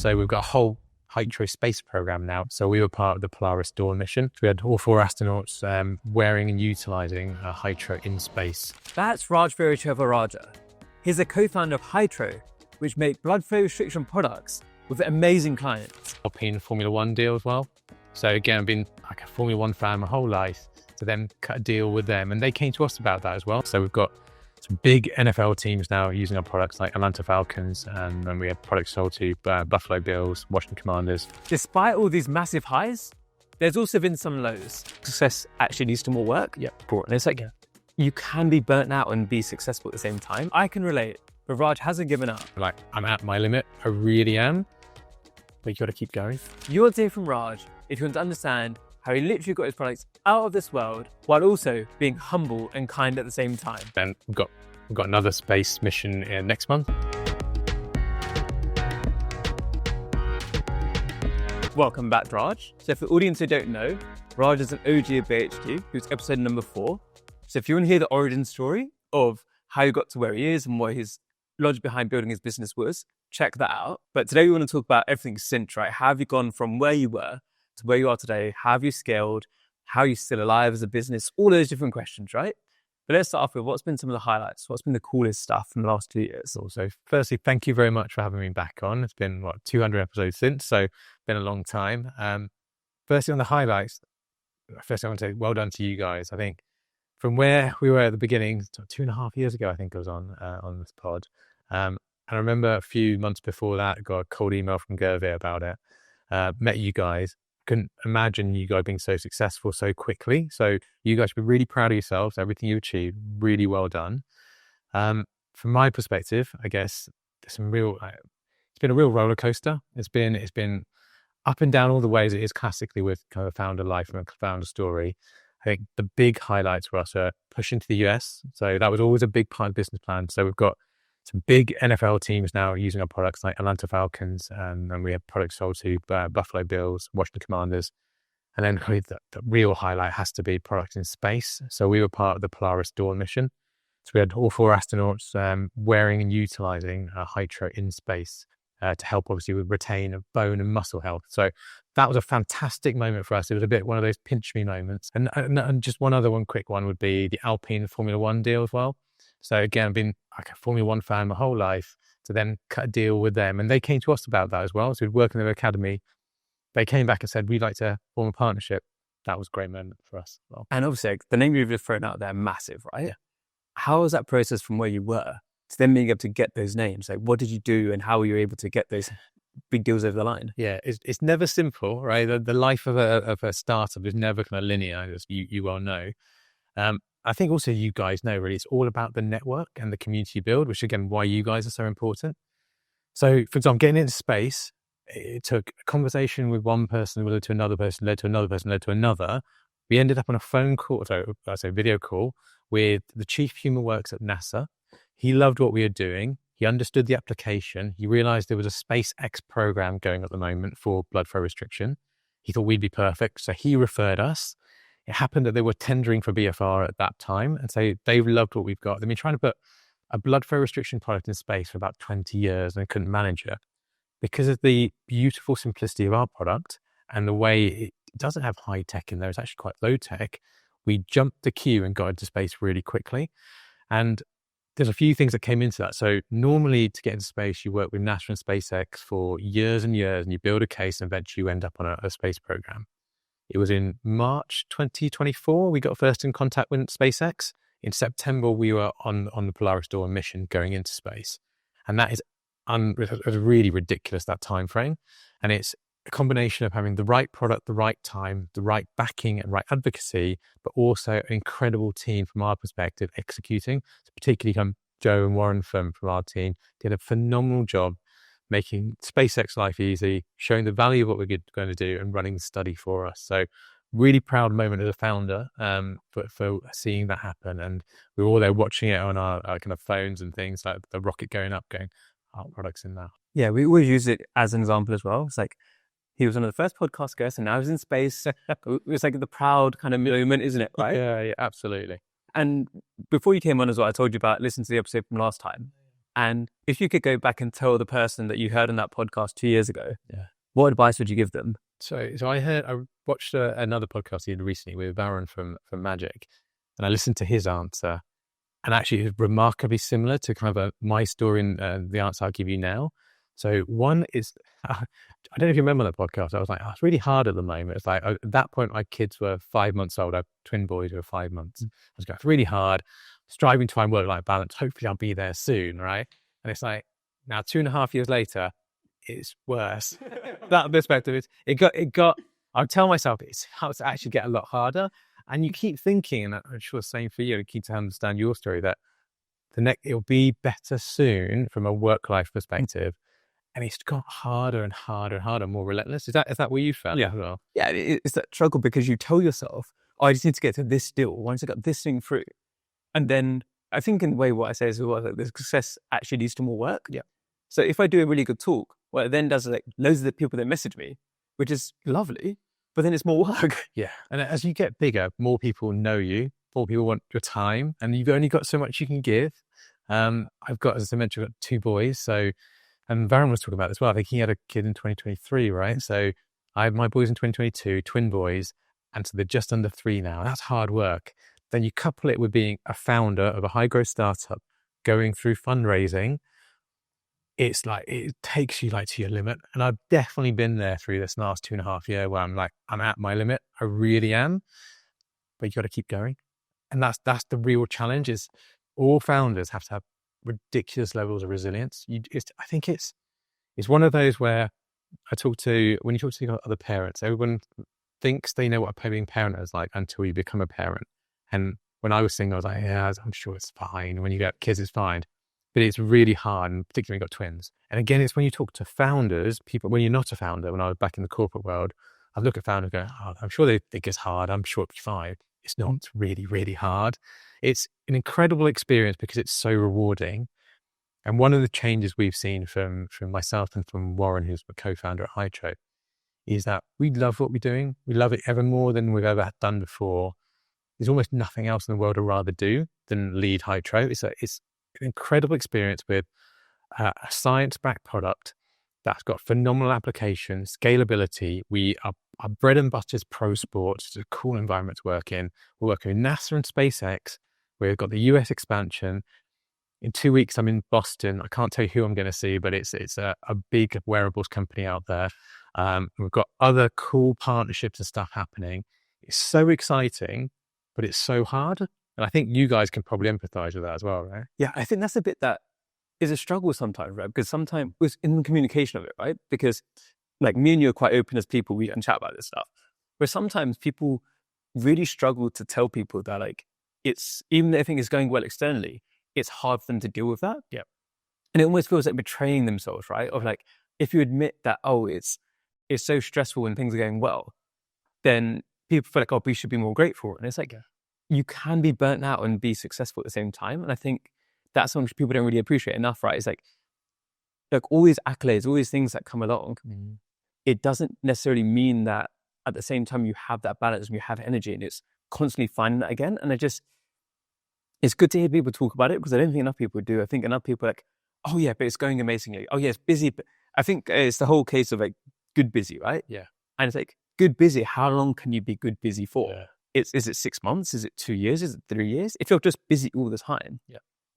So we've got a whole Hytro space program now. So we were part of the Polaris Dawn mission. We had all 4 astronauts wearing and utilizing a Hytro in space. That's Raj Thiruchelvarajah. He's a co-founder of Hytro, which make blood flow restriction products with amazing clients. Alpine Formula One deal as well. So again, I've been like a Formula One fan my whole life, to then cut a deal with them. And they came to us about that as well. So we've got some big NFL teams now using our products like Atlanta Falcons, and then we have products sold to Buffalo Bills, Washington Commanders. Despite all these massive highs, there's also been some lows. Success actually leads to more work. Yep. And it's like, you can be burnt out and be successful at the same time. I can relate, but Raj hasn't given up. Like, I'm at my limit. I really am. But you got to keep going. You'll hear from Raj if you want to understand how he literally got his products out of this world while also being humble and kind at the same time. And we've got another space mission next month. Welcome back, Raj. So for the audience who don't know, Raj is an OG of BHQ, who's episode number 4. So if you want to hear the origin story of how he got to where he is and what his logic behind building his business was, check that out. But today we want to talk about everything since, right? How have you gone from where you were to where you are today? How have you scaled? How are you still alive as a business? All those different questions, right? But let's start off with what's been some of the highlights? What's been the coolest stuff in the last 2 years? Also, firstly, thank you very much for having me back on. It's been, 200 episodes since, so been a long time. Firstly, on the highlights, firstly, I want to say well done to you guys. I think from where we were at the beginning, 2.5 years ago, I think I was on this pod. And I remember a few months before that, I got a cold email from Gervais about it. Met you guys. Couldn't imagine you guys being so successful so quickly. So you guys should be really proud of yourselves, everything you achieved, really well done. From my perspective, I guess it's been a real roller coaster. It's been up and down all the ways it is classically with kind of founder life and a founder story. I think the big highlights for us are pushing to the US. So that was always a big part of the business plan. So we've got some big NFL teams now using our products like Atlanta Falcons, and we have products sold to Buffalo Bills, Washington Commanders. And then really the real highlight has to be products in space. So we were part of the Polaris Dawn mission. So we had all 4 astronauts wearing and utilizing a Hytro in space to help obviously with retain of bone and muscle health. So that was a fantastic moment for us. It was a bit one of those pinch me moments. And just one quick one would be the Alpine Formula One deal as well. So again, I've been like a Formula One fan my whole life, to then cut a deal with them. And they came to us about that as well. So we'd work in their academy. They came back and said, we'd like to form a partnership. That was a great moment for us as well. And obviously, the name you've just thrown out there, massive, right? Yeah. How was that process from where you were to then being able to get those names? Like, what did you do and how were you able to get those big deals over the line? Yeah, it's never simple, right? The life of a startup is never kind of linear, as you well know. I think also you guys know, really, it's all about the network and the community build, which again, why you guys are so important. So, for example, getting into space, it took a conversation with one person, led to another person, led to another person, led to another. We ended up on a phone call, video call with the chief human works at NASA. He loved what we were doing. He understood the application. He realized there was a SpaceX program going at the moment for blood flow restriction. He thought we'd be perfect. So he referred us. It happened that they were tendering for BFR at that time. And so they loved what we've got. They've been trying to put a blood flow restriction product in space for about 20 years and they couldn't manage it. Because of the beautiful simplicity of our product and the way it doesn't have high tech in there, it's actually quite low tech, we jumped the queue and got into space really quickly. And there's a few things that came into that. So normally to get into space, you work with NASA and SpaceX for years and years and you build a case and eventually you end up on a space program. It was in March 2024, we got first in contact with SpaceX. In September, we were on the Polaris Dawn mission going into space. And that is it was really ridiculous, that time frame. And it's a combination of having the right product, the right time, the right backing and right advocacy, but also an incredible team from our perspective executing. So particularly Joe and Warren from our team did a phenomenal job making SpaceX life easy, showing the value of what we're going to do and running the study for us. So really proud moment as a founder for seeing that happen. And we were all there watching it on our kind of phones and things, like the rocket going up, going, our product's in now. Yeah, we always use it as an example as well. It's like, he was one of the first podcast guests and now he's in space. It was like the proud kind of moment, isn't it? Right? Yeah, absolutely. And before you came on as well, I told you about listening to the episode from last time. And if you could go back and tell the person that you heard on that podcast 2 years ago, Yeah. what advice would you give them? So I watched another podcast he did recently with Baron from Magic, and I listened to his answer, and actually it's remarkably similar to kind of my story and the answer I'll give you now. So one is, I don't know if you remember that podcast. I was like, oh, it's really hard at the moment. It's like at that point, my kids were 5 months old. I have twin boys who are 5 months. I was going, it's really hard, striving to find work-life balance. Hopefully I'll be there soon, right? And it's like, now 2.5 years later, it's worse. That perspective, it got, I'll tell myself it's how to actually get a lot harder. And you keep thinking, and I'm sure the same for you, keep to understand your story, that it'll be better soon from a work-life perspective. And it's got harder and harder and harder, more relentless. Is that what you felt? Yeah. As well? Yeah, it's that struggle because you tell yourself, oh, I just need to get to this deal. Once I got this thing through. And then I think in the way what I say is, well, the success actually leads to more work. Yeah. So if I do a really good talk, what it then does is like loads of the people that message me, which is lovely, but then it's more work. Yeah. And as you get bigger, more people know you, more people want your time, and you've only got so much you can give. I've got, as I mentioned, I've got 2 boys. So, and Varun was talking about this as well. I think he had a kid in 2023, right? So I had my boys in 2022, twin boys, and so they're just under 3 now. That's hard work. Then you couple it with being a founder of a high growth startup, going through fundraising. It's like, it takes you like to your limit. And I've definitely been there through this last 2.5 years where I'm like, I'm at my limit. I really am. But you got to keep going. And that's the real challenge, is all founders have to have ridiculous levels of resilience. I think it's one of those where when you talk to other parents, everyone thinks they know what a being parent is like until you become a parent. And when I was single, I was like, yeah, I'm sure it's fine. When you get kids, it's fine. But it's really hard, and particularly when you've got twins. And again, it's when you talk to founders, people, when you're not a founder, when I was back in the corporate world, I've looked at founders and go, oh, I'm sure they think it's hard. I'm sure it'll be fine. It's not. It's really, really hard. It's an incredible experience because it's so rewarding. And one of the changes we've seen from myself and from Warren, who's the co-founder at Hytro, is that we love what we're doing. We love it ever more than we've ever done before. There's almost nothing else in the world I'd rather do than lead Hytro. It's an incredible experience with a science-backed product that's got phenomenal application, scalability. Our bread and butter is pro sports. It's a cool environment to work in. We're working with NASA and SpaceX. We've got the US expansion. In 2 weeks, I'm in Boston. I can't tell you who I'm going to see, but it's a big wearables company out there. We've got other cool partnerships and stuff happening. It's so exciting, but it's so hard. And I think you guys can probably empathize with that as well, right? Yeah, I think that's a bit that is a struggle sometimes, right? Because sometimes it's in the communication of it, right? Because like me and you are quite open as people, we can chat about this stuff. Where sometimes people really struggle to tell people that like it's, even if everything is going well externally, it's hard for them to deal with that. Yeah. And it almost feels like betraying themselves, right? Of like, if you admit that, oh, it's so stressful when things are going well, then people feel like, oh, we should be more grateful. And it's like, you can be burnt out and be successful at the same time. And I think that's something people don't really appreciate enough, right? It's like all these accolades, all these things that come along, it doesn't necessarily mean that at the same time you have that balance and you have energy, and it's constantly finding that again. And it's good to hear people talk about it, because I don't think enough people do. I think enough people are like, oh yeah, but it's going amazingly. Oh yeah, it's busy. But I think it's the whole case of like good busy, right? Yeah. And it's like, good busy, how long can you be good busy for? Yeah. Is it 6 months? Is it 2 years? Is it 3 years? If you're just busy all the time,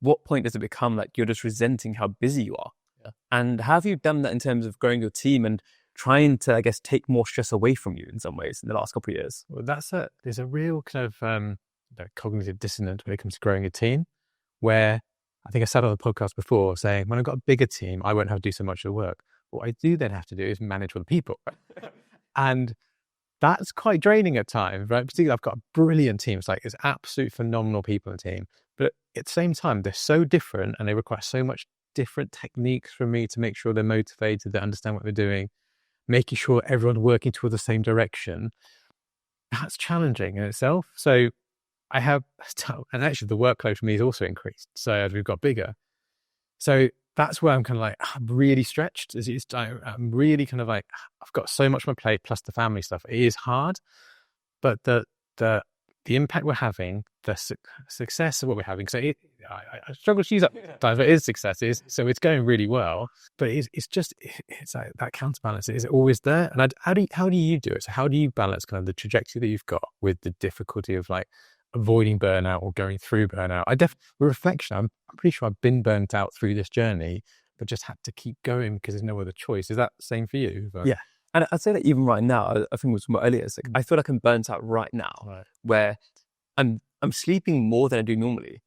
what point does it become like you're just resenting how busy you are? Yeah. And how have you done that in terms of growing your team and trying to, I guess, take more stress away from you in some ways in the last couple of years? Well, there's a real kind of cognitive dissonance when it comes to growing a team, where I think I said on the podcast before saying, when I've got a bigger team, I won't have to do so much of the work. What I do then have to do is manage other people. And that's quite draining at times, right? Particularly, I've got a brilliant team. It's absolute phenomenal people in the team. But at the same time, they're so different and they require so much different techniques from me to make sure they're motivated, they understand what they're doing, making sure everyone's working toward the same direction. That's challenging in itself. So and actually the workload for me has also increased. So as we've got bigger. So that's where I'm kind of like, I'm really stretched. I'm really kind of like, I've got so much on my plate plus the family stuff. It is hard, but the the impact we're having, the success of what we're having. So I struggle to use that sometimes, but it is successes. So it's going really well, but it's like that counterbalance. Is it always there? And how do you do it? So how do you balance kind of the trajectory that you've got with the difficulty of like avoiding burnout or going through burnout? With reflection, I'm pretty sure I've been burnt out through this journey, but just had to keep going because there's no other choice. Is that the same for you? Yeah. And I'd say that even right now, I think it was from earlier, it's like, I feel like I'm burnt out right now, where I'm sleeping more than I do normally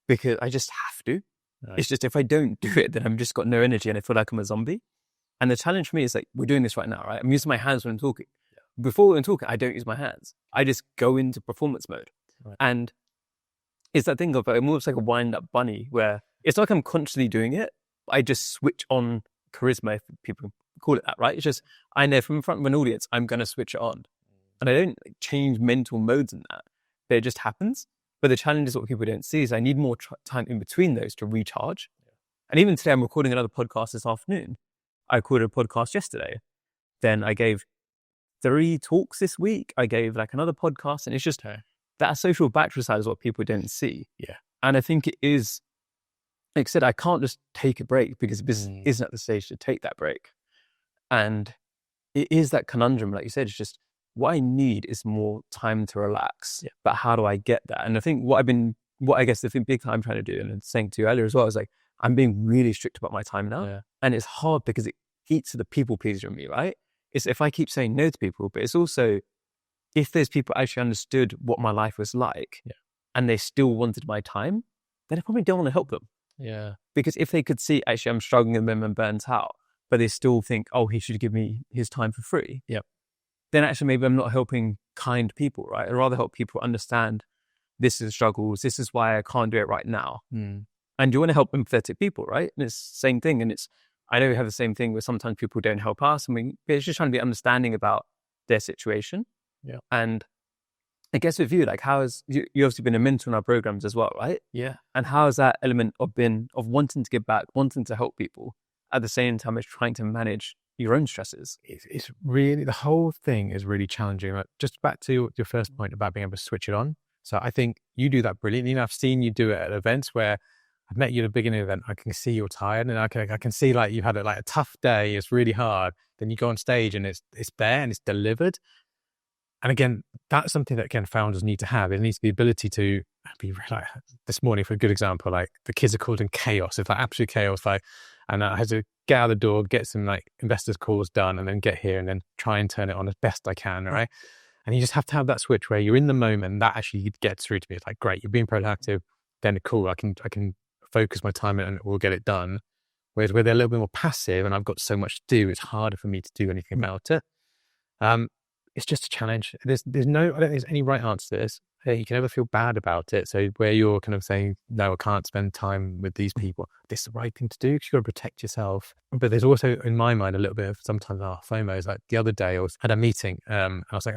because I just have to. Right. It's just, if I don't do it, then I've just got no energy and I feel like I'm a zombie. And the challenge for me is like, we're doing this right now, right? I'm using my hands when I'm talking. Yeah. Before I'm talking, I don't use my hands. I just go into performance mode. Right. And it's that thing of, I'm almost like a wind-up bunny where it's like I'm constantly doing it. I just switch on charisma, if people call it that, right? It's just, I know from in front of an audience, I'm going to switch it on. And I don't change mental modes in that. But it just happens. But the challenge is what people don't see is I need more time in between those to recharge. Yeah. And even today, I'm recording another podcast this afternoon. I recorded a podcast yesterday. Then I gave 3 talks this week. I gave like another podcast. And it's just that social battery side is what people don't see. Yeah. And I think it is, like I said, I can't just take a break because this isn't at the stage to take that break. And it is that conundrum, like you said, it's just what I need is more time to relax. Yeah. But how do I get that? And I think what I guess the big thing I'm trying to do, and saying to you earlier as well, is like, I'm being really strict about my time now. Yeah. And it's hard because it eats the people pleaser in me, right? It's if I keep saying no to people, but it's also if those people actually understood what my life was like and they still wanted my time, then I probably don't want to help them. Yeah. Because if they could see, actually, I'm struggling and I'm burnt out, but they still think, oh, he should give me his time for free. Yep. Then actually maybe I'm not helping kind people, right? I'd rather help people understand this is struggles. This is why I can't do it right now. And you want to help empathetic people, right? And it's the same thing. And I know we have the same thing where sometimes people don't help us. It's just trying to be understanding about their situation. Yeah. And I guess with you, like you obviously been a mentor in our programs as well, right? Yeah. And how has that element of wanting to give back, wanting to help people at the same time as trying to manage your own stresses? It's really, the whole thing is really challenging. Like, just back to your first point about being able to switch it on. So I think you do that brilliantly. And I've seen you do it at events where I've met you at the beginning of the event. I can see you're tired, and I can see like you had a tough day. It's really hard. Then you go on stage and it's there and it's delivered. And again, that's something that again founders need to have. It needs the ability to be like this morning, for a good example, like the kids are called in chaos. It's like absolute chaos. And I had to get out of the door, get some like investors calls done, and then get here and then try and turn it on as best I can. Right. And you just have to have that switch where you're in the moment that actually gets through to me. It's like, great, you're being productive. Then cool, I can focus my time and we'll get it done. Whereas where they're a little bit more passive and I've got so much to do, it's harder for me to do anything about it. It's just a challenge. I don't think there's any right answer to this. You can never feel bad about it. So where you're kind of saying, no, I can't spend time with these people, this is the right thing to do because you've got to protect yourself. But there's also, in my mind, a little bit of sometimes FOMO. Is like the other day I was at a meeting and I was like,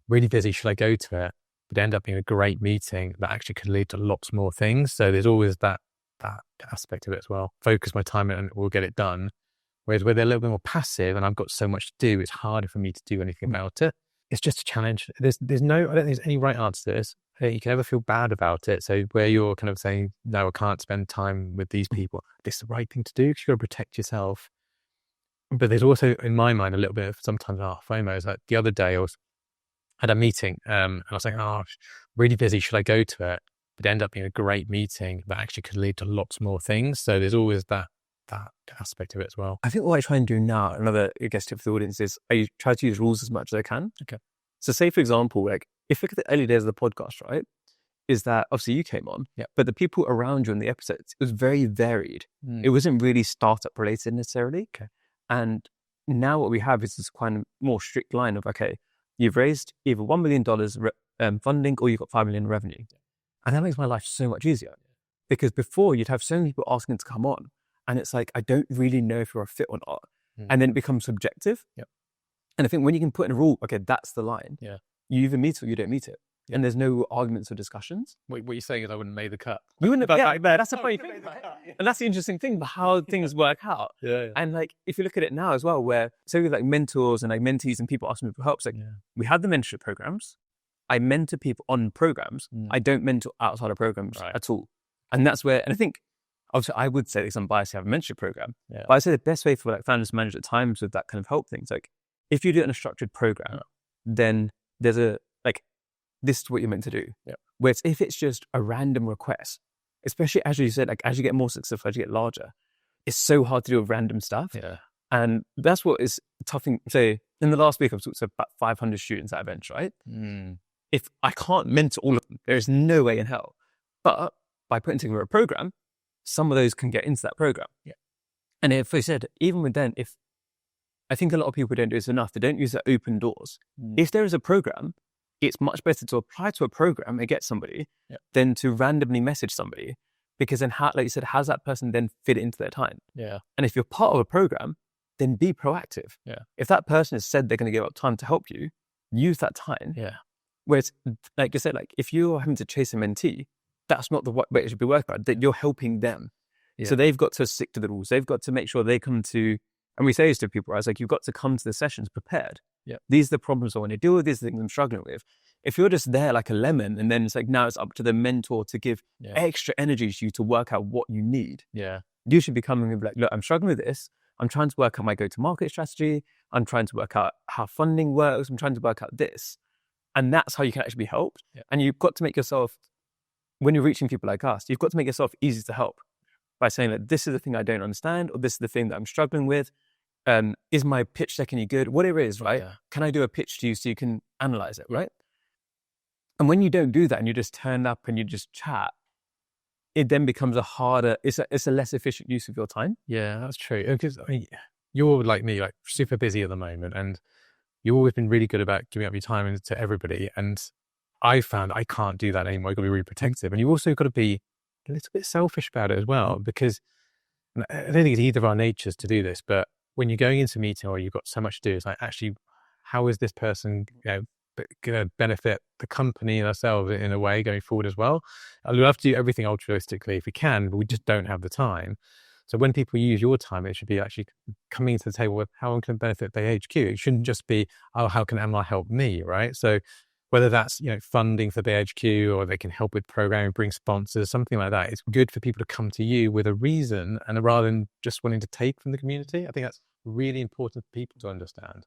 really busy. Should I go to it? But it ended up being a great meeting that actually could lead to lots more things. So there's always that aspect of it as well. Focus my time and we'll get it done. Whereas where they're a little bit more passive and I've got so much to do, it's harder for me to do anything about it. It's just a challenge. I don't think there's any right answer to this. You can never feel bad about it. So where you're kind of saying, no, I can't spend time with these people, this is the right thing to do because you've got to protect yourself. But there's also, in my mind, a little bit of sometimes FOMO. Is like the other day I was at a meeting and I was like, really busy. Should I go to it? But it ended up being a great meeting that actually could lead to lots more things. So there's always that aspect of it as well. I think what I try and do now, another, I guess, tip for the audience is I try to use rules as much as I can. Okay. So say, for example, like if you look at the early days of the podcast, right, is that obviously you came on, but the people around you in the episodes, it was very varied. It wasn't really startup related necessarily. Okay. And now what we have is this kind of more strict line of, okay, you've raised either $1 million funding or you've got $5 million revenue. And that makes my life so much easier because before you'd have so many people asking to come on. And it's like, I don't really know if you're a fit or not. And then it becomes subjective. Yep. And I think when you can put in a rule, okay, that's the line. Yeah. You either meet it or you don't meet it. Yep. And there's no arguments or discussions. What you're saying is I wouldn't have made the cut. We wouldn't have, back there. That's the funny thing, right? And that's the interesting thing about how things work out. Yeah. And like, if you look at it now as well, where, so with like mentors and like mentees and people asking me for help, it's like, we have the mentorship programs. I mentor people on programs. I don't mentor outside of programs at all. And that's where, and I think, obviously, I would say, because I'm biased, I have a mentorship program. But I say the best way for like founders to manage at times with that kind of help things, like if you do it in a structured program, then there's this is what you're meant to do. Whereas if it's just a random request, especially as you said, like as you get more successful, as you get larger, it's so hard to do with random stuff. And that's what is tough thing. So in the last week, I've talked to about 500 students at events, right? If I can't mentor all of them, there is no way in hell. But by putting together a program, some of those can get into that program. And if I said, even with then, if I think a lot of people don't do this enough, they don't use the open doors. If there is a program, it's much better to apply to a program and get somebody than to randomly message somebody. Because then, how, like you said, how does that person then fit into their time? And if you're part of a program, then be proactive. If that person has said they're going to give up time to help you, use that time. Whereas, like you said, like if you're having to chase a mentee, that's not the way it should be worked out. That you're helping them. So they've got to stick to the rules. They've got to make sure they come to, and we say this to people, right? It's like, you've got to come to the sessions prepared. These are the problems I want to deal with. These are the things I'm struggling with. If you're just there like a lemon, and then it's like, now it's up to the mentor to give extra energy to you to work out what you need. You should be coming and be like, look, I'm struggling with this. I'm trying to work out my go-to-market strategy. I'm trying to work out how funding works. I'm trying to work out this. And that's how you can actually be helped. And you've got to make yourself, when you're reaching people like us, you've got to make yourself easy to help by saying that this is the thing I don't understand, or this is the thing that I'm struggling with. Is my pitch deck any good? Whatever it is, right? Can I do a pitch to you so you can analyze it, right? And when you don't do that and you just turn up and you just chat, it then becomes it's a less efficient use of your time. Yeah, that's true. Because I mean, you're like me, like super busy at the moment, and you've always been really good about giving up your time to everybody. And I found I can't do that anymore. You've got to be really protective. And you've also got to be a little bit selfish about it as well, because I don't think it's either of our natures to do this, but when you're going into a meeting or you've got so much to do, it's like, actually, how is this person, going to benefit the company and ourselves in a way going forward as well? I'd love to do everything altruistically if we can, but we just don't have the time. So when people use your time, it should be actually coming to the table with how can benefit BHQ. It shouldn't just be, oh, how can MLI help me, right? So whether that's, funding for BHQ, or they can help with programming, bring sponsors, something like that, it's good for people to come to you with a reason, and rather than just wanting to take from the community. I think that's really important for people to understand.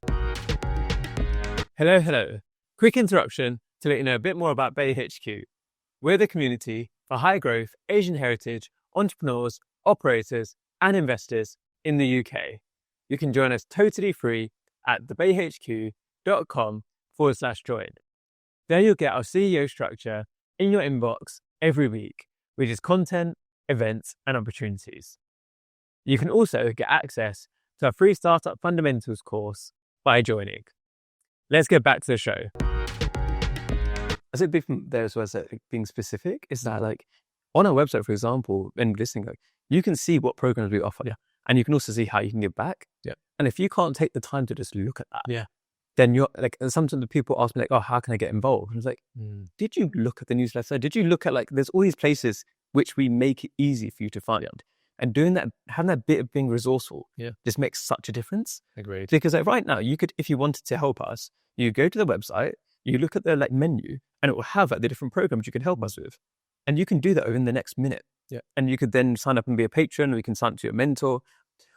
Hello. Quick interruption to let you know a bit more about BayHQ. We're the community for high growth Asian heritage entrepreneurs, operators, and investors in the UK. You can join us totally free at thebayhq.com/join. There you'll get our CEO structure in your inbox every week, which is content, events, and opportunities. You can also get access to our free Startup Fundamentals course by joining. Let's get back to the show. I think big from there as well as being specific is that, like, on our website, for example, and listening, like, you can see what programs we offer, and you can also see how you can give back. And if you can't take the time to just look at that, then you're like, sometimes people ask me like, oh, how can I get involved? And it's like, did you look at the newsletter? Did you look at, like, there's all these places which we make it easy for you to find. And doing that, having that bit of being resourceful, just makes such a difference. Agreed. Because like right now, you could, if you wanted to help us, you go to the website, you look at the like menu, and it will have like the different programs you can help us with. And you can do that within the next minute. And you could then sign up and be a patron, or you can sign up to a mentor.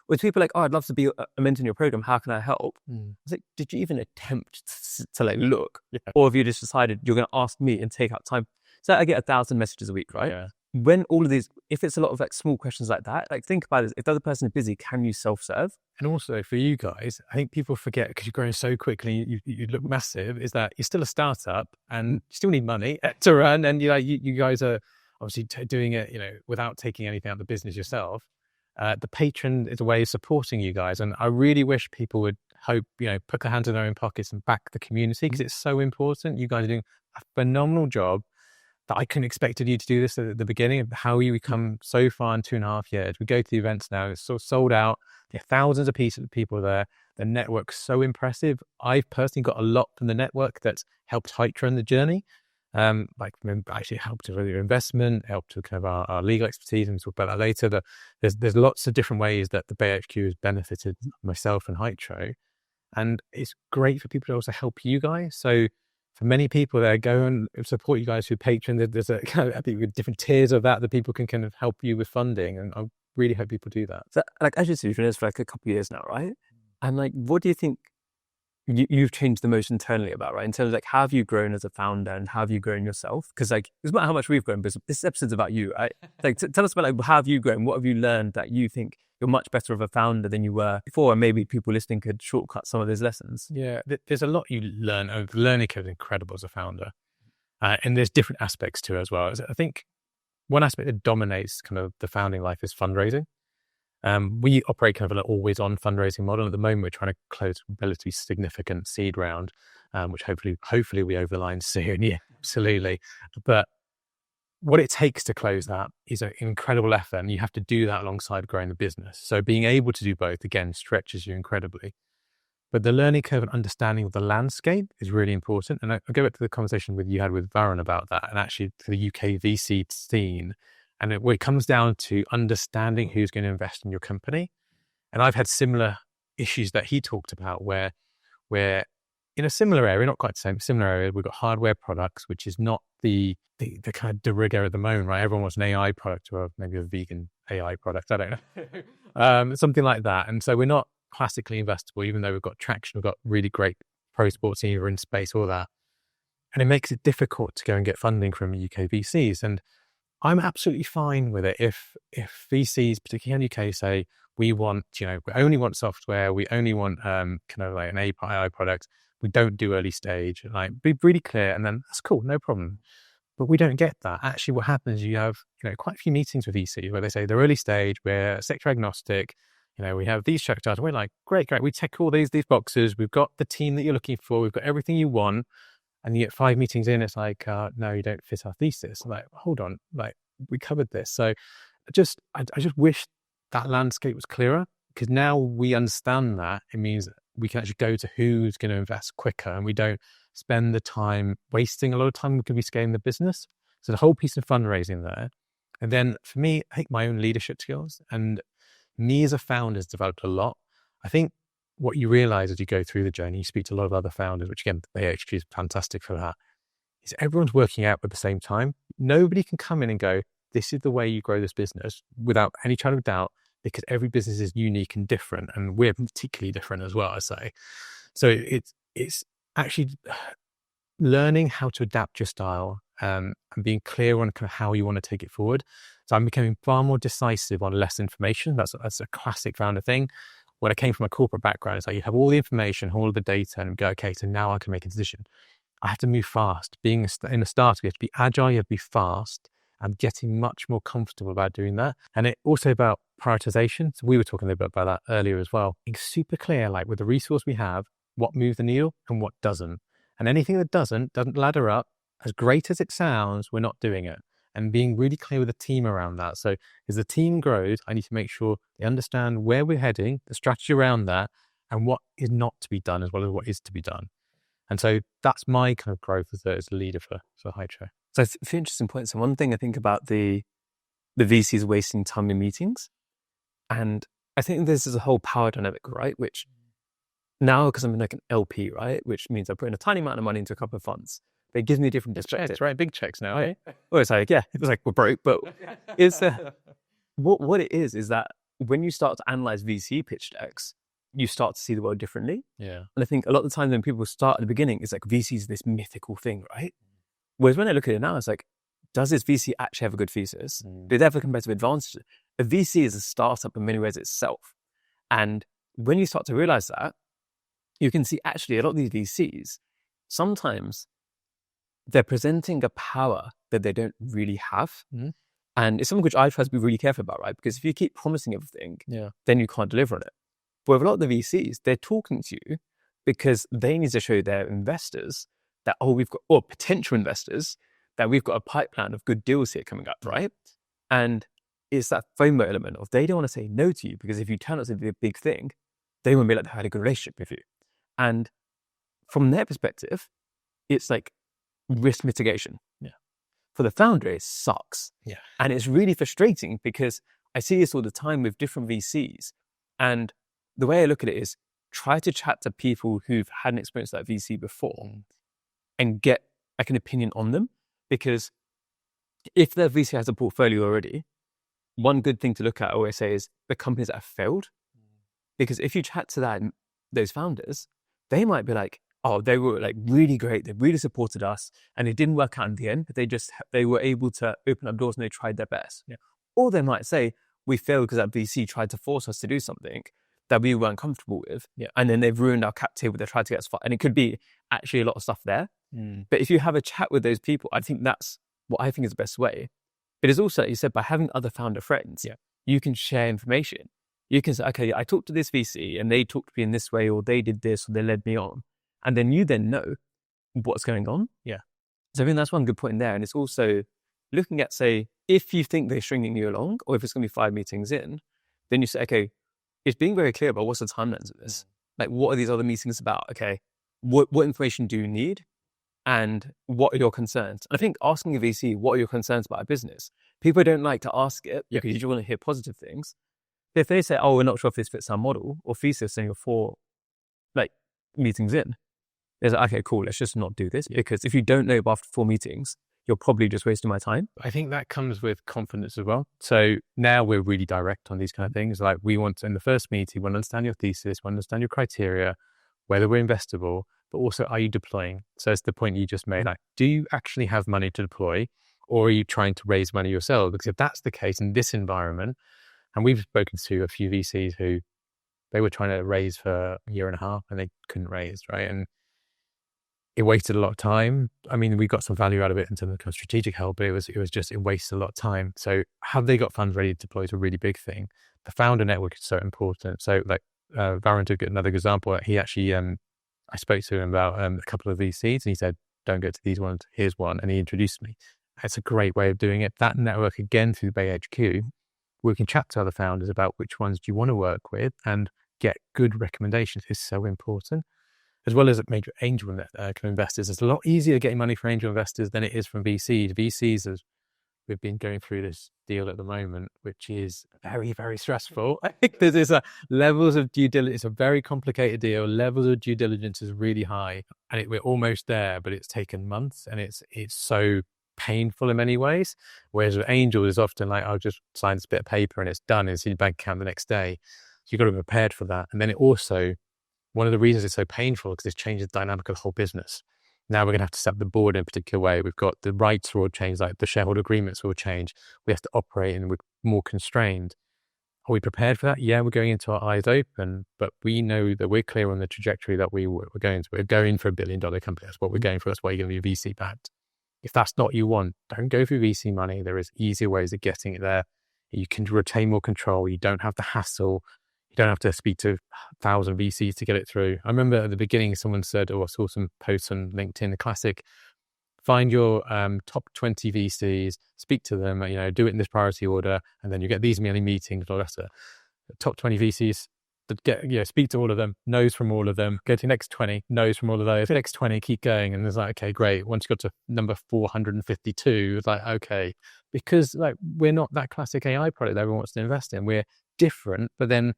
With people like, oh, I'd love to be a mentor in your program. How can I help? It's like, did you even attempt to like look? Or have you just decided you're going to ask me and take out time? So I get 1,000 messages a week, right? When all of these, if it's a lot of like small questions like that, like think about it. If the other person is busy, can you self-serve? And also for you guys, I think people forget, because you're growing so quickly, you look massive, is that you're still a startup and you still need money to run. And you guys are obviously doing it, without taking anything out of the business yourself. The patron is a way of supporting you guys. And I really wish people would put their hands in their own pockets and back the community, because it's so important. You guys are doing a phenomenal job that I couldn't expected you to do this at the beginning of how you come so far in 2.5 years. We go to the events now, it's sort of sold out. There are thousands of people there. The network's so impressive. I've personally got a lot from the network that's helped Hytro in the journey. Actually helped with your investment, helped with kind of our legal expertise, and we'll talk about that later. There's lots of different ways that the BayHQ has benefited myself and Hytro. And it's great for people to also help you guys. So for many people, they go and support you guys through Patreon. There's I think different tiers of that people can kind of help you with funding, and I really hope people do that. So, like, as you've been doing this for like a couple of years now, right? And like, what do you think you've changed the most internally about, right? In terms of like, how have you grown as a founder and how have you grown yourself? Because like, it's not how much we've grown, but this episode's about you, right? Like, tell us about like, how have you grown? What have you learned that you think you're much better of a founder than you were before? And maybe people listening could shortcut some of those lessons. Yeah, there's a lot you learn. The learning curve is incredible as a founder. And there's different aspects to it as well. I think one aspect that dominates kind of the founding life is fundraising. We operate kind of an always-on fundraising model. At the moment, we're trying to close a relatively significant seed round, which hopefully we over the line soon. Yeah, absolutely. But what it takes to close that is an incredible effort, and you have to do that alongside growing the business. So being able to do both, again, stretches you incredibly. But the learning curve and understanding of the landscape is really important. And I'll go back to the conversation you had with Varun about that, and actually to the UK VC scene. And it comes down to understanding who's going to invest in your company. And I've had similar issues that he talked about where in a similar area, not quite the same, similar area, we've got hardware products, which is not the kind of de rigueur at the moment, right? Everyone wants an AI product or maybe a vegan AI product. I don't know. Something like that. And so we're not classically investable, even though we've got traction, we've got really great pro sports team, we're in space, all that. And it makes it difficult to go and get funding from UK VCs. And I'm absolutely fine with it if VCs, particularly in the UK, say we want, we only want software, we only want kind of like an AI product, we don't do early stage, like be really clear, and then that's cool, no problem. But we don't get that. Actually, what happens is you have quite a few meetings with VCs where they say they're early stage, we're sector agnostic, we have these shoutouts. We're like, great, we tick all these boxes. We've got the team that you're looking for. We've got everything you want. And you get 5 meetings in, it's like, no, you don't fit our thesis. I'm like, hold on, like we covered this. So I just wish that landscape was clearer, because now we understand that. It means we can actually go to who's going to invest quicker, and we don't spend the time wasting a lot of time. We could be scaling the business. So the whole piece of fundraising there. And then for me, I think my own leadership skills and me as a founder has developed a lot. I think what you realize as you go through the journey, you speak to a lot of other founders, which again, AHQ is fantastic for that, is everyone's working out at the same time. Nobody can come in and go, this is the way you grow this business without any shadow of doubt, because every business is unique and different. And we're particularly different as well, I say. So it's actually learning how to adapt your style and being clear on kind of how you want to take it forward. So I'm becoming far more decisive on less information. That's a classic founder thing. When I came from a corporate background, it's like you have all the information, all of the data, and go, okay, so now I can make a decision. I have to move fast. Being in a startup, you have to be agile, you have to be fast. I'm getting much more comfortable about doing that. And it also about prioritization. So we were talking a little bit about that earlier as well. Being super clear, like with the resource we have, what moves the needle and what doesn't. And anything that doesn't ladder up, as great as it sounds, we're not doing it. And being really clear with the team around that. So as the team grows, I need to make sure they understand where we're heading, the strategy around that, and what is not to be done as well as what is to be done. And so that's my kind of growth as a leader for Hytro. So it's an interesting point. So one thing I think about the VCs wasting time in meetings, and I think this is a whole power dynamic, right? Which now, because I'm in like an LP, right? Which means I put in a tiny amount of money into a couple of funds. But it gives me a different perspective. Checks, right? Big checks now, eh? Well, it's like, it was like, we're broke, but it's what it is that when you start to analyze VC pitch decks, you start to see the world differently. Yeah. And I think a lot of the time when people start at the beginning, it's like VC is this mythical thing, right? Whereas when I look at it now, it's like, does this VC actually have a good thesis? Do they have a competitive advantage? A VC is a startup in many ways itself. And when you start to realize that, you can see actually a lot of these VCs, sometimes they're presenting a power that they don't really have. And it's something which I try to be really careful about, right? Because if you keep promising everything, then you can't deliver on it. But with a lot of the VCs, they're talking to you because they need to show their investors that, or potential investors, that we've got a pipeline of good deals here coming up, right? And it's that FOMO element of they don't want to say no to you, because if you turn out to be a big thing, they won't be like they had a good relationship with you. And from their perspective, it's like risk mitigation. For the founder, it sucks. And it's really frustrating because I see this all the time with different VCs. And the way I look at it is try to chat to people who've had an experience like VC before and get like an opinion on them. Because if their VC has a portfolio already, one good thing to look at, I always say, is the companies that have failed. Because if you chat to those founders, they might be like, oh, they were like really great. They really supported us and it didn't work out in the end, but they were able to open up doors and they tried their best. Yeah. Or they might say, we failed because that VC tried to force us to do something that we weren't comfortable with. Yeah. And then they've ruined our cap table. They tried to get us fired. And it could be actually a lot of stuff there. But if you have a chat with those people, I think that's what I think is the best way. It is also, like you said, by having other founder friends, you can share information. You can say, okay, I talked to this VC and they talked to me in this way, or they did this, or they led me on. And then you then know what's going on. Yeah. So I think that's one good point in there. And it's also looking at, say, if you think they're stringing you along, or if it's going to be 5 meetings in, then you say, okay, it's being very clear about what's the timelines of this. Like, what are these other meetings about? Okay, what information do you need? And what are your concerns? And I think asking a VC, what are your concerns about a business? People don't like to ask it because you just want to hear positive things. But if they say, oh, we're not sure if this fits our model, or thesis, and you're 4 meetings in, it's like, okay, cool, let's just not do this. Because if you don't know after 4 meetings, you're probably just wasting my time. I think that comes with confidence as well. So now we're really direct on these kind of things. Like, we want to, in the first meeting, we want to understand your thesis, we want to understand your criteria, whether we're investable, but also, are you deploying? So it's the point you just made. Like, do you actually have money to deploy, or are you trying to raise money yourself? Because if that's the case in this environment, and we've spoken to a few VCs who they were trying to raise for a year and a half and they couldn't raise, right? And it wasted a lot of time. I mean, we got some value out of it in terms of kind of strategic help, but it wasted a lot of time. So have they got funds ready to deploy is a really big thing. The founder network is so important. So like Varun took another example. He actually, I spoke to him about a couple of VCs and he said, don't go to these ones, here's one. And he introduced me. It's a great way of doing it. That network, again, through Bay HQ, we can chat to other founders about which ones do you want to work with and get good recommendations is so important. As well as major angel investors. It's a lot easier getting money from angel investors than it is from VCs. VCs, as we've been going through this deal at the moment, which is very, very stressful. I think there's levels of due diligence. It's a very complicated deal. Levels of due diligence is really high, and we're almost there, but it's taken months, and it's so painful in many ways. Whereas with angel is often like, I'll just sign this bit of paper and it's done. It's in your bank account the next day. So you've got to be prepared for that. And then it also, one of the reasons it's so painful because it's changed the dynamic of the whole business. Now we're going to have to set up the board in a particular way. We've got the rights will change, like the shareholder agreements will change. We have to operate and we're more constrained. Are we prepared for that? Yeah, we're going into our eyes open, but we know that we're clear on the trajectory that we're going to. We're going for $1 billion company. That's what we're going for. That's why you're going to be VC backed. If that's not what you want, don't go for VC money. There is easier ways of getting it there. You can retain more control. You don't have the hassle. You don't have to speak to 1,000 VCs to get it through. I remember at the beginning, someone said, I saw some posts on LinkedIn, the classic, find your top 20 VCs, speak to them, do it in this priority order, and then you get these many meetings, all that. Top 20 VCs, speak to all of them, knows from all of them, go to the next 20, knows from all of those, the next 20, keep going. And it's like, okay, great. Once you got to number 452, it's like, okay, because like we're not that classic AI product that everyone wants to invest in. We're different, but then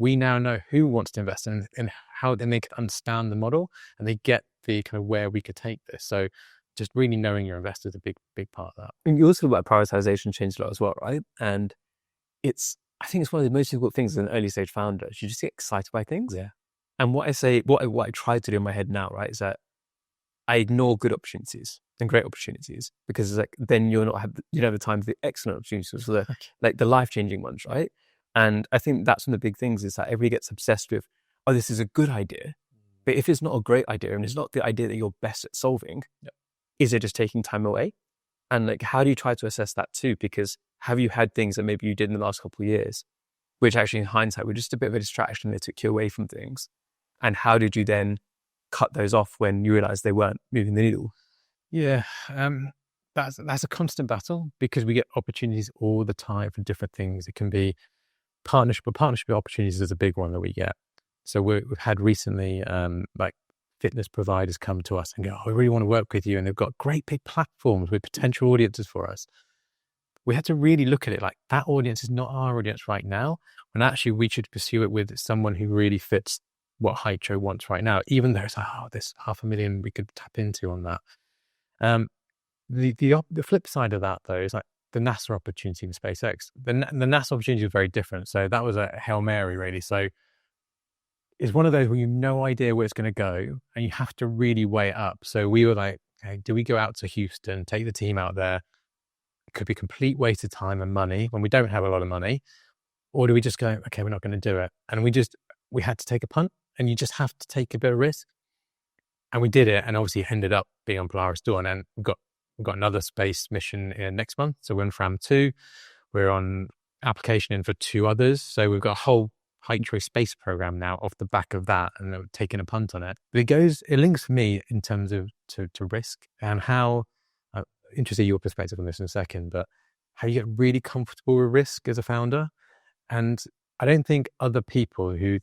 we now know who wants to invest in and how then they can understand the model and they get the kind of where we could take this. So just really knowing your investor is a big, big part of that. And you also talk about prioritization changed a lot as well, right? And I think it's one of the most difficult things as an early stage founder. You just get excited by things. Yeah. And what I try to do in my head now, right, is that I ignore good opportunities and great opportunities because it's like, then you don't have the time for the excellent opportunities, for the life-changing ones, right? And I think that's one of the big things is that everybody gets obsessed with, oh, this is a good idea. But if it's not a great idea and it's not the idea that you're best at solving, is it just taking time away? And like, how do you try to assess that too? Because have you had things that maybe you did in the last couple of years, which actually in hindsight were just a bit of a distraction that took you away from things? And how did you then cut those off when you realized they weren't moving the needle? Yeah, that's a constant battle because we get opportunities all the time for different things. It can be partnership opportunities is a big one that we get. So we've had recently like fitness providers come to us and go, oh, I really want to work with you. And they've got great big platforms with potential audiences for us. We had to really look at it like that audience is not our audience right now. And actually we should pursue it with someone who really fits what Hytro wants right now, even though it's like, oh, there's 500,000 we could tap into on that. The flip side of that, though, is like the NASA opportunity in SpaceX. The NASA opportunity is very different. So that was a Hail Mary, really. So it's one of those where you have no idea where it's going to go and you have to really weigh it up. So we were like, okay, do we go out to Houston, take the team out there? It could be a complete waste of time and money when we don't have a lot of money. Or do we just go, okay, we're not going to do it? And we had to take a punt, and you just have to take a bit of risk. And we did it, and obviously ended up being on Polaris Dawn, and we've got another space mission next month. So we're in Fram 2. We're on application in for 2 others. So we've got a whole Hytro space program now off the back of that, and taking a punt on it. But it links for me in terms of to risk, and how, interested in your perspective on this in a second, but how you get really comfortable with risk as a founder. And I don't think other people who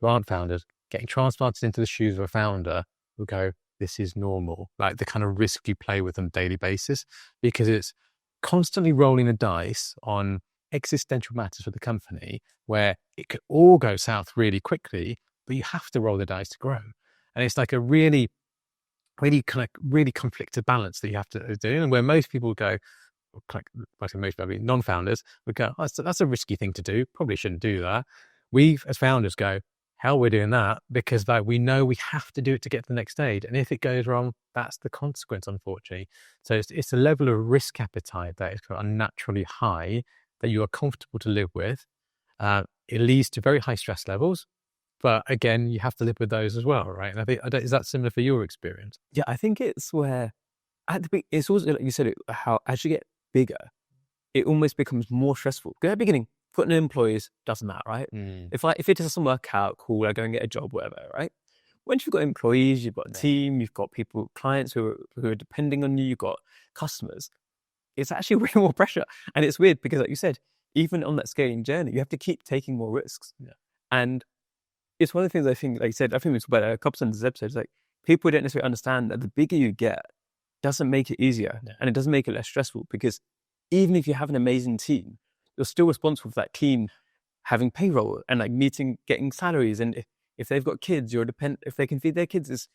aren't founders, getting transplanted into the shoes of a founder, will go, this is normal. Like the kind of risk you play with on a daily basis, because it's constantly rolling the dice on existential matters for the company where it could all go south really quickly, but you have to roll the dice to grow. And it's like a really conflicted balance that you have to do. And where most people go, most probably non-founders would go, oh, that's a risky thing to do. Probably shouldn't do that. We as founders go, hell, we're doing that because we know we have to do it to get to the next stage. And if it goes wrong, that's the consequence, unfortunately. So it's a level of risk appetite that is unnaturally high that you are comfortable to live with. It leads to very high stress levels. But again, you have to live with those as well, right? And I think, is that similar for your experience? Yeah, I think it's where it's also, like you said, how as you get bigger, it almost becomes more stressful. Because at the beginning, putting in employees doesn't matter, right? If it doesn't work out, cool, I go and get a job, whatever, right? Once you've got employees, you've got a team, you've got clients who are depending on you, you've got customers, it's actually way more pressure. And it's weird because, like you said, even on that scaling journey, you have to keep taking more risks. Yeah. And it's one of the things I think, like you said, I think we talked about it a couple of times in this episode, like people don't necessarily understand that the bigger you get doesn't make it easier, and it doesn't make it less stressful, because even if you have an amazing team, you're still responsible for that team having payroll and like getting salaries. And if they've got kids, if they can feed their kids, there's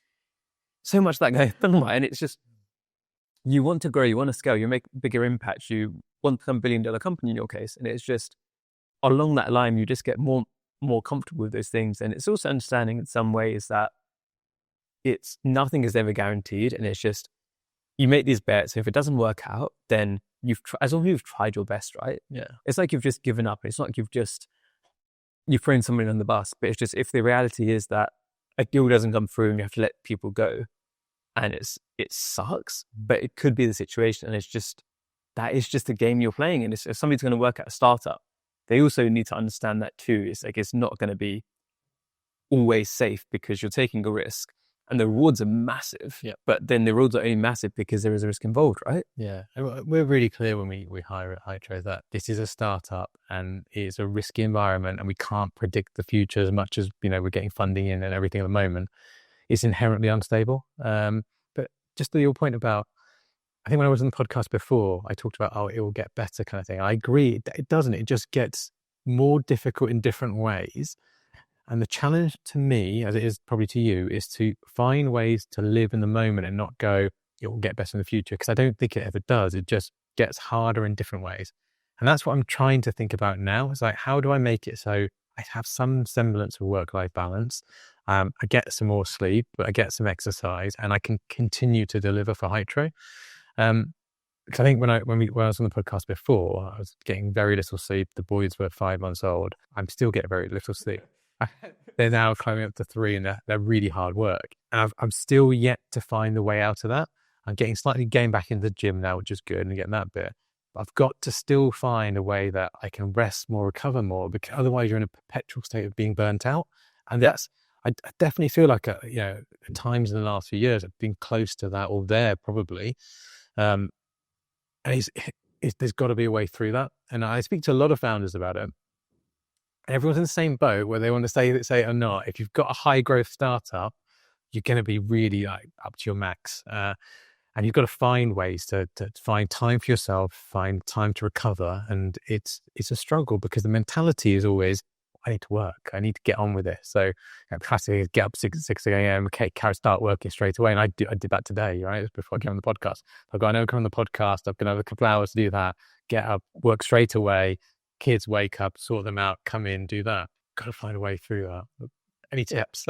so much that going on, right? And it's just, you want to grow, you want to scale, you make bigger impacts, you want to become $1 billion company in your case. And it's just along that line, you just get more comfortable with those things. And it's also understanding in some ways that nothing is ever guaranteed. And it's just, you make these bets. If it doesn't work out, then as long as you've tried your best, right? Yeah. It's like you've just given up. It's not like you've thrown somebody on the bus, but it's just, if the reality is that a deal doesn't come through and you have to let people go, and it sucks, but it could be the situation. And that is just the game you're playing. And if somebody's going to work at a startup, they also need to understand that too. It's like, it's not going to be always safe because you're taking a risk. And the rewards are massive, but then the rewards are only massive because there is a risk involved, right? Yeah. We're really clear when we hire at Hytro that this is a startup and it's a risky environment, and we can't predict the future as much as, we're getting funding in and everything at the moment. It's inherently unstable. But just to your point about, I think when I was on the podcast before, I talked about, it will get better kind of thing. I agree. It doesn't. It just gets more difficult in different ways. And the challenge to me, as it is probably to you, is to find ways to live in the moment and not go, it will get better in the future. Because I don't think it ever does. It just gets harder in different ways. And that's what I'm trying to think about now. It's like, how do I make it so I have some semblance of work-life balance? I get some more sleep, but I get some exercise, and I can continue to deliver for Hytro. Because I think when I was on the podcast before, I was getting very little sleep. The boys were 5 months old. I'm still getting very little sleep. They're now climbing up to 3, and they're really hard work. And I'm still yet to find the way out of that. I'm getting back into the gym now, which is good, and getting that bit. But I've got to still find a way that I can rest more, recover more, because otherwise you're in a perpetual state of being burnt out. And I definitely feel like, at times in the last few years, I've been close to that, or there probably. And there's got to be a way through that. And I speak to a lot of founders about it. Everyone's in the same boat where they want to say it or not. If you've got a high growth startup, you're going to be really up to your max. And you've got to find ways to find time for yourself, find time to recover. And it's a struggle because the mentality is always, I need to work. I need to get on with this. So classically, get up 6 a.m. Okay, start working straight away. And I did that today, right? Before I came on the podcast. I go, I know, come on the podcast. I've got another couple of hours to do that. Get up, work straight away. Kids wake up, sort them out, come in, do that. Got to find a way through that. Any tips?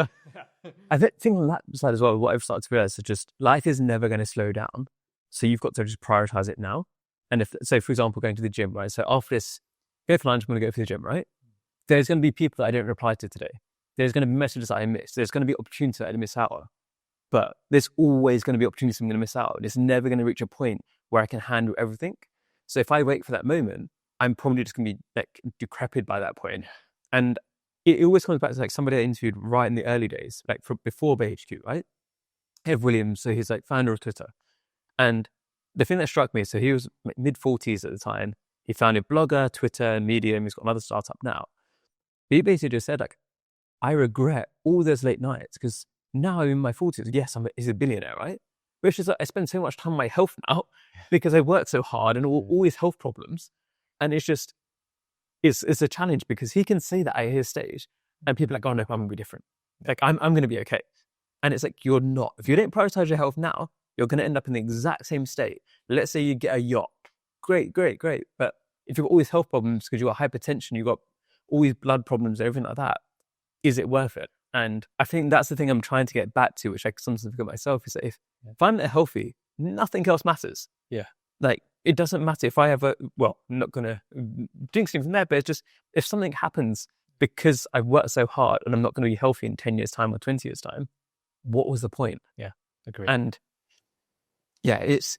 I think on that side as well, what I've started to realize is just life is never going to slow down. So you've got to just prioritize it now. And so for example, going to the gym, right? So after this, go for lunch, I'm going to go for the gym, right? There's going to be people that I don't reply to today. There's going to be messages that I miss. There's going to be opportunities that I miss out on. But there's always going to be opportunities I'm going to miss out on. It's never going to reach a point where I can handle everything. So if I wait for that moment, I'm probably just going to be like decrepit by that point. And it always comes back to like somebody I interviewed right in the early days, like before BHQ, right? Ev Williams, so he's like founder of Twitter. And the thing that struck me, so he was mid-40s at the time. He founded Blogger, Twitter, and Medium. He's got another startup now. But he basically just said, like, I regret all those late nights because now I'm in my 40s. Yes, he's a billionaire, right? But it's just like I spend so much time on my health now because I work so hard and all these health problems. And it's just, it's a challenge because he can say that at his stage and people are like, oh no, I'm going to be different. Like, I'm going to be okay. And it's like, you're not. If you don't prioritize your health now, you're going to end up in the exact same state. Let's say you get a yacht. Great. But if you've got all these health problems because you've got hypertension, you've got all these blood problems, everything like that, is it worth it? And I think that's the thing I'm trying to get back to, which I sometimes forget myself, is that if I'm not healthy, nothing else matters. Yeah. Like, it doesn't matter if I have I'm not going to jinx anything from there, but it's just, if something happens because I've worked so hard and I'm not going to be healthy in 10 years' time or 20 years' time, what was the point? Yeah, agree. And yeah, it's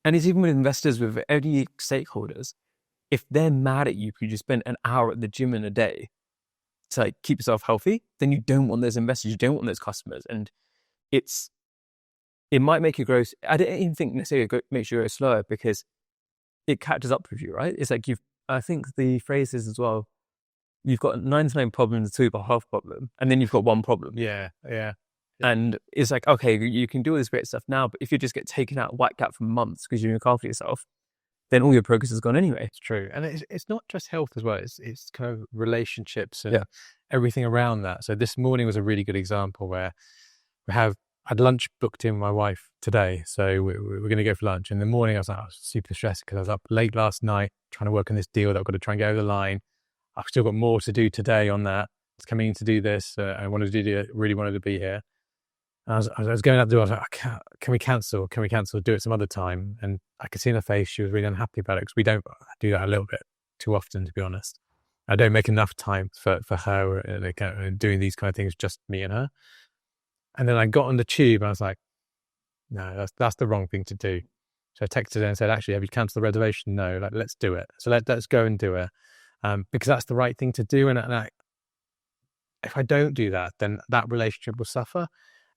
even with investors, with any stakeholders, if they're mad at you because you spend an hour at the gym in a day to like keep yourself healthy, then you don't want those investors, you don't want those customers. And it might make you grow. I don't even think necessarily it makes you go slower because it catches up with you, right? It's like I think the phrase is as well, you've got 99 problems to a half problem, and then you've got one problem. Yeah. And it's like, okay, you can do all this great stuff now, but if you just get taken out, whacked out for months because you didn't look after yourself, then all your progress is gone anyway. It's true. And it's not just health as well. It's kind of relationships and everything around that. So this morning was a really good example where I had lunch booked in with my wife today. So we're going to go for lunch. In the morning, I was super stressed because I was up late last night trying to work on this deal that I've got to try and get over the line. I've still got more to do today on that. It's coming in to do this. I really wanted to be here. I was going out the door. I was like, can we cancel? Can we cancel? Do it some other time. And I could see in her face she was really unhappy about it because we don't do that a little bit too often, to be honest. I don't make enough time for her doing these kind of things, just me and her. And then I got on the tube and I was like, no, that's the wrong thing to do. So I texted her and said, actually, have you cancelled the reservation? No, let's do it. So let's go and do it because that's the right thing to do. And if I don't do that, then that relationship will suffer.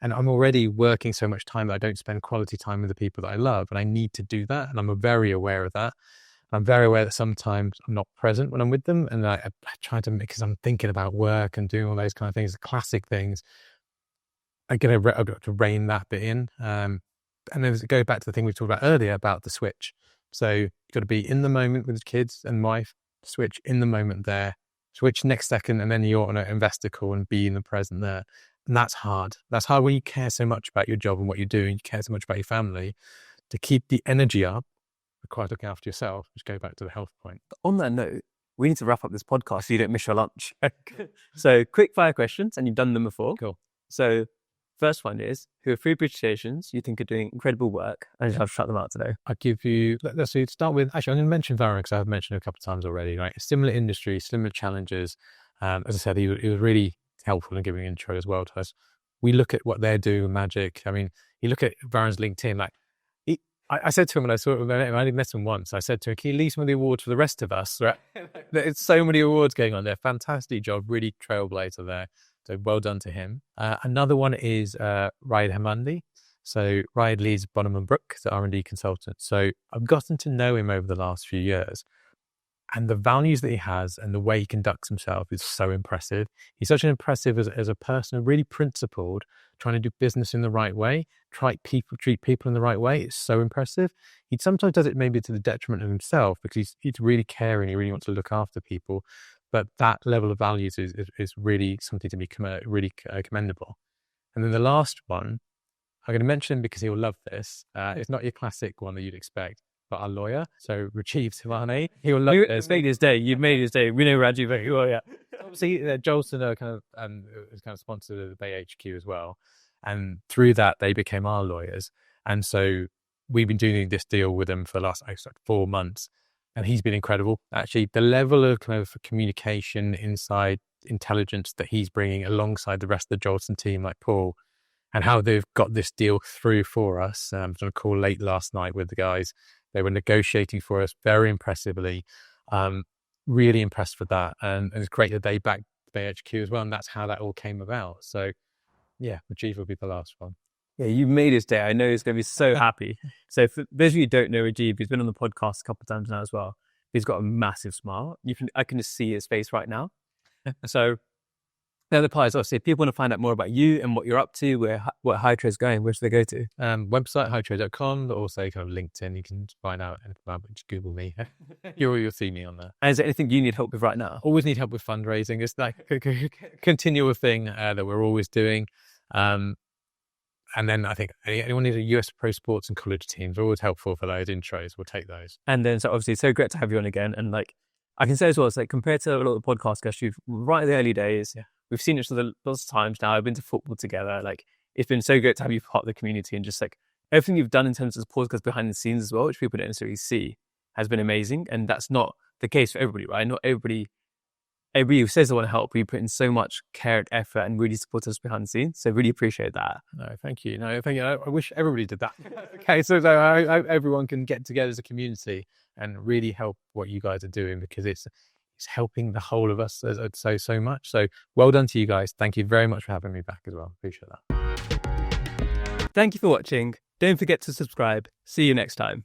And I'm already working so much time that I don't spend quality time with the people that I love. And I need to do that. And I'm very aware of that. I'm very aware that sometimes I'm not present when I'm with them. And I try to, because I'm thinking about work and doing all those kind of things, the classic things. I've got to rein that bit in. And then go back to the thing we talked about earlier about the switch. So you've got to be in the moment with the kids and wife, switch in the moment there, switch next second, and then you're on an investor call and be in the present there. And that's hard. That's hard when you care so much about your job and what you're doing. You care so much about your family. To keep the energy up, requires looking after yourself, which go back to the health point. On that note, we need to wrap up this podcast so you don't miss your lunch. So quick fire questions, and you've done them before. Cool. So first one is, who are 3 British stations you think are doing incredible work? I just have to shout them out today. I'll give you, let's start with, actually, I'm going to mention Varun because I've mentioned it a couple of times already, right? Similar industry, similar challenges. As I said, he was really helpful in giving an intro as well to us. We look at what they're doing with Magic. I mean, you look at Varun's LinkedIn, like, I said to him when I saw him, I only met him once, I said to him, can you leave some of the awards for the rest of us? Right? There's so many awards going on there. Fantastic job, really trailblazer there. So well done to him. Another one is Raid Hamandi. So Raid leads Bonham & Brook, the R&D consultant. So I've gotten to know him over the last few years. And the values that he has and the way he conducts himself is so impressive. He's such an impressive as a person, really principled, trying to do business in the right way, treat people in the right way. It's so impressive. He sometimes does it maybe to the detriment of himself because he's really caring. He really wants to look after people. but that level of values is really something to be really commendable. And then the last one, I'm going to mention because he'll love this. It's not your classic one that you'd expect, but our lawyer, so Rajiv Tiwani, he'll love this. Made his day. You've made his day. We know Rajiv very well, yeah. Obviously, Jolson are is kind of sponsored at the Bay HQ as well, and through that they became our lawyers. And so we've been doing this deal with him for the last 4 months, and he's been incredible. Actually, the level of kind of communication, insight, intelligence that he's bringing alongside the rest of the Jolson team, like Paul, and how they've got this deal through for us. I was on a call late last night with the guys. They were negotiating for us very impressively. Really impressed with that. And it's great that they backed Bay HQ as well. And that's how that all came about. So yeah, Rajiv will be the last one. Yeah, you made his day. I know he's going to be so happy. So for those of you who don't know Rajiv, he's been on the podcast a couple of times now as well. He's got a massive smile. I can just see his face right now. So the other part is obviously if people want to find out more about you and what you're up to, what Hytro is going, where should they go to? Website, hytro.com, but also kind of LinkedIn. You can find out anything about it. Just Google me. You'll see me on there. And is there anything you need help with right now? Always need help with fundraising. It's like a continual thing that we're always doing. And then I think anyone needs a US pro sports and college teams are always helpful for those intros. We'll take those. And then, so obviously, it's so great to have you on again. And like, I can say as well, it's like compared to a lot of the podcast guests, you've right in the early days, we've seen each other lots of times now. I've been to football together. Like, it's been so great to have you part of the community, and just like everything you've done in terms of podcast behind the scenes as well, which people don't necessarily see, has been amazing. And that's not the case for everybody, right? Not everybody who says they want to help, we put in so much care and effort and really support us behind the scenes. So really appreciate that. No, thank you. No, thank you. I wish everybody did that. Okay, so everyone can get together as a community and really help what you guys are doing, because it's helping the whole of us so much. So well done to you guys. Thank you very much for having me back as well. Appreciate that. Thank you for watching. Don't forget to subscribe. See you next time.